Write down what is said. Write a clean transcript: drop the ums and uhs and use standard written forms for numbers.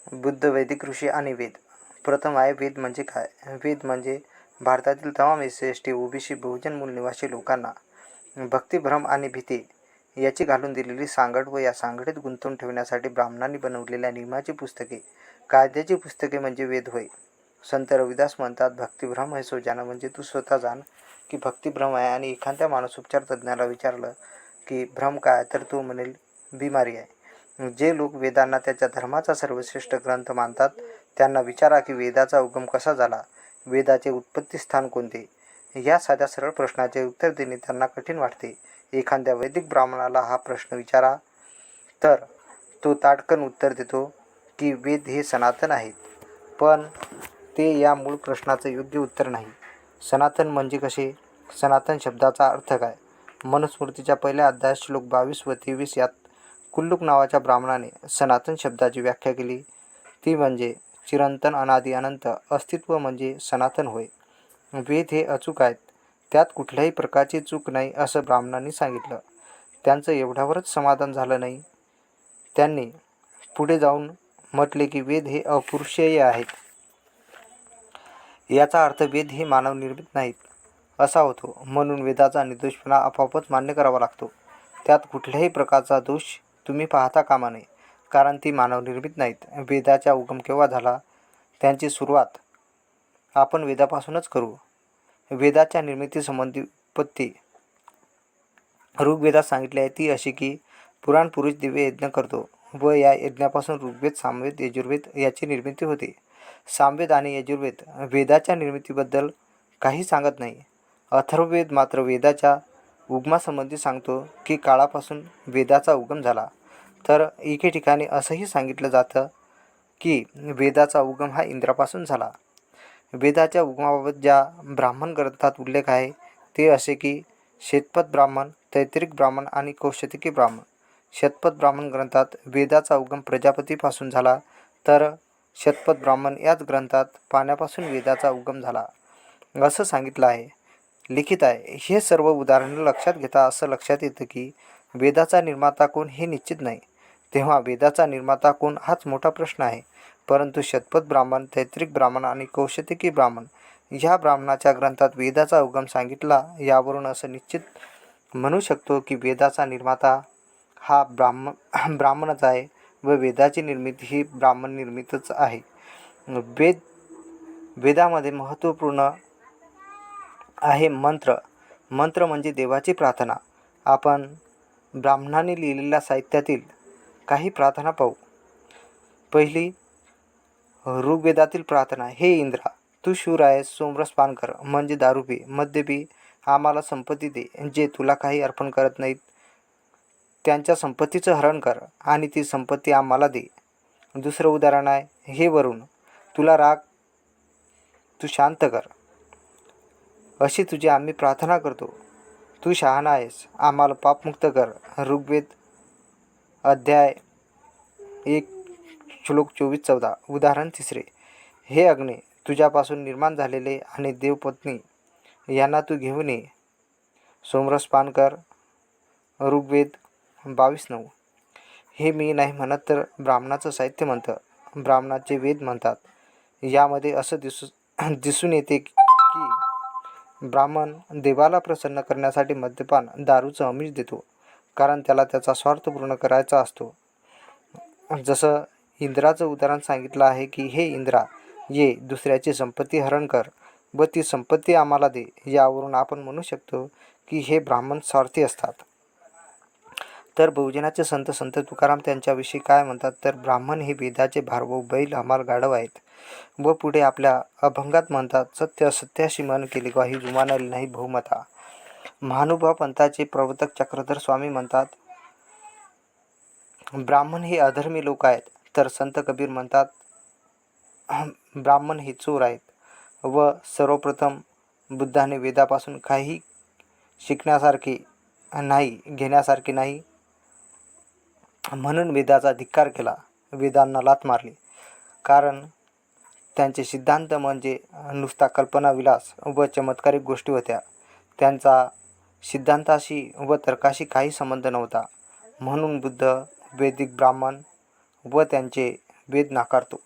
बुद्ध, वैदिक ऋषी आणि वेद. प्रथम आहे वेद म्हणजे काय. वेद म्हणजे भारतातील तमाम SC, ST, OBC, बहुजन मूल निवासी लोकांना भक्ती, भ्रम आणि भीती याची घालून दिलेली सांगड व या सांगडीत गुंतवून ठेवण्यासाठी ब्राह्मणांनी बनवलेल्या नियमाची पुस्तके, कायद्याची पुस्तके म्हणजे वेद होय. संत रविदास म्हणतात, भक्तिभ्रम है सो जाना, म्हणजे तू स्वतः जाण की भक्तिभ्रम आहे. आणि एखाद्या मानसोपचार तज्ज्ञाला विचारलं की भ्रम काय, तर तो म्हणेल बिमारी आहे. जे लोक वेदांना त्याच्या धर्माचा सर्वश्रेष्ठ ग्रंथ मानतात त्यांना विचारा की वेदाचा उगम कसा झाला, वेदाचे उत्पत्ती स्थान कोणते. या साध्या सरळ प्रश्नाचे उत्तर देणे त्यांना कठीण वाटते. एखाद्या वैदिक ब्राह्मणाला हा प्रश्न विचारा तर तो ताडकन उत्तर देतो की वेद हे सनातन आहेत. पण ते या मूळ प्रश्नाचं योग्य उत्तर नाही. सनातन म्हणजे कसे. सनातन शब्दाचा अर्थ काय. मनुस्मृतीच्या पहिल्या अध्यायात श्लोक 22 व 23 यात कुल्लूक नावाच्या ब्राह्मणाने सनातन शब्दाची व्याख्या केली. ती म्हणजे चिरंतन, अनादि, अनंत अस्तित्व म्हणजे सनातन होय. वेद हे अचूक आहेत, त्यात कुठल्याही प्रकारची चूक नाही असं ब्राह्मणांनी सांगितलं. त्यांचं एवढ्यावरच समाधान झालं नाही. त्यांनी पुढे जाऊन म्हटले की वेद हे अपुरुषीय आहेत. याचा अर्थ वेद हे मानवनिर्मित नाहीत असा होतो. म्हणून वेदाचा निर्दोषपणा आपोआपच मान्य करावा लागतो. त्यात कुठल्याही प्रकारचा दोष तुम्ही पाहता कामा नये, कारण ती मानवनिर्मित नाहीत. वेदाचा उगम केव्हा झाला, त्यांची सुरुवात आपण वेदापासूनच करू. वेदाच्या निर्मितीसंबंधी उत्पत्ती ऋग्वेदात सांगितली आहे. ती अशी की पुराण पुरुष दिव्य यज्ञ करतो व या यज्ञापासून ऋग्वेद, सामवेद, यजुर्वेद याची निर्मिती होते. सामवेद आणि यजुर्वेद वेदाच्या निर्मितीबद्दल काही सांगत नाही. अथर्ववेद मात्र वेदाच्या उगमासंबंधी सांगतो की काळापासून वेदाचा उगम झाला. तर एके ठिकाणी असंही सांगितलं जातं की वेदाचा उगम हा इंद्रापासून झाला. वेदाच्या उगमाबाबत ज्या ब्राह्मण ग्रंथात उल्लेख आहे ते असे की शतपथ ब्राह्मण, तैत्तिरिक ब्राह्मण आणि कौशिकी ब्राह्मण. शतपथ ब्राह्मण ग्रंथात वेदाचा उगम प्रजापतीपासून झाला, तर शतपथ ब्राह्मण याच ग्रंथात पाण्यापासून वेदाचा उगम झाला असं सांगितलं आहे, लिखित आहे. हे सर्व उदाहरणे लक्षात घेता असं लक्षात येतं की वेदाचा निर्माता कोण हे निश्चित नाही. तेव्हा वेदाचा निर्माता कोण हाच मोठा प्रश्न आहे. परंतु शतपथ ब्राह्मण, तैत्तिरिक ब्राह्मण आणि कौशिकी ब्राह्मण ह्या ब्राह्मणाच्या ग्रंथात वेदाचा उगम सांगितला. यावरून असं निश्चित म्हणू शकतो की वेदाचा निर्माता हा ब्राह्मणच आहे व वेदाची निर्मिती ही ब्राह्मण निर्मितच आहे. वेदामध्ये महत्त्वपूर्ण आहे मंत्र. मंत्र म्हणजे देवाची प्रार्थना. आपण ब्राह्मणांनी लिहिलेल्या साहित्यातील काही प्रार्थना पाहू. पहिली ऋग्वेदातील प्रार्थना. हे इंद्रा, तू शूर आहेस, सोमरस पान कर म्हणजे दारू पी, मद्य पी, आम्हाला संपत्ती दे. जे तुला काही अर्पण करत नाहीत त्यांच्या संपत्तीचं हरण कर आणि ती संपत्ती आम्हाला दे. दुसरं उदाहरण आहे. हे वरुण, तुला राग, तू शांत कर. अशी तुझी आम्ही प्रार्थना करतो. तू शहाणा आहेस, आम्हाला पापमुक्त कर. ऋग्वेद अध्याय 1 श्लोक 24-14. उदाहरण तिसरे. हे अग्नी, तुझ्यापासून निर्माण झालेले आणि देवपत्नी यांना तू घेऊन ये, सोमरस पान कर. ऋग्वेद 22:9. हे मी नाही म्हणत तर ब्राह्मणाचं साहित्य म्हणतं, ब्राह्मणाचे वेद म्हणतात. यामध्ये असं दिसून येते की ब्राह्मण देवाला प्रसन्न करण्यासाठी मद्यपान, दारूचं आमिष देतो, कारण त्याला त्याचा स्वार्थ पूर्ण करायचा असतो. जसं इंद्राचं उदाहरण सांगितलं आहे की हे इंद्रा, ये, दुसऱ्याची संपत्ती हरण कर व ती संपत्ती आम्हाला दे. यावरून आपण म्हणू शकतो की हे ब्राह्मण स्वार्थी असतात. तर बहुजनाचे संत तुकाराम त्यांच्याविषयी काय म्हणतात तर ब्राह्मण हे वेदाचे भारव, बैल, हमाल, गाढव आहेत. व पुढे आपल्या अभंगात म्हणतात, सत्य सत्याशी मन केले, ग्वाही जुमानली नाही बहुमता. महानुभाव पंथाचे प्रवर्तक चक्रधर स्वामी म्हणतात, ब्राह्मण हे अधर्मी लोक आहेत. तर संत कबीर म्हणतात, ब्राह्मण हे चोर आहेत. व सर्वप्रथम बुद्धाने वेदापासून काही शिकण्यासारखे नाही, घेण्यासारखे नाही म्हणून वेदाचा धिक्कार केला, वेदांना लाथ मारली. कारण त्यांचे सिद्धांत म्हणजे नुसता कल्पनाविलास व चमत्कारिक गोष्टी होत्या. त्यांचा सिद्धांताशी व तर्काशी काही संबंध नव्हता. म्हणून बुद्ध वैदिक ब्राह्मण व त्यांचे वेद नाकारतो.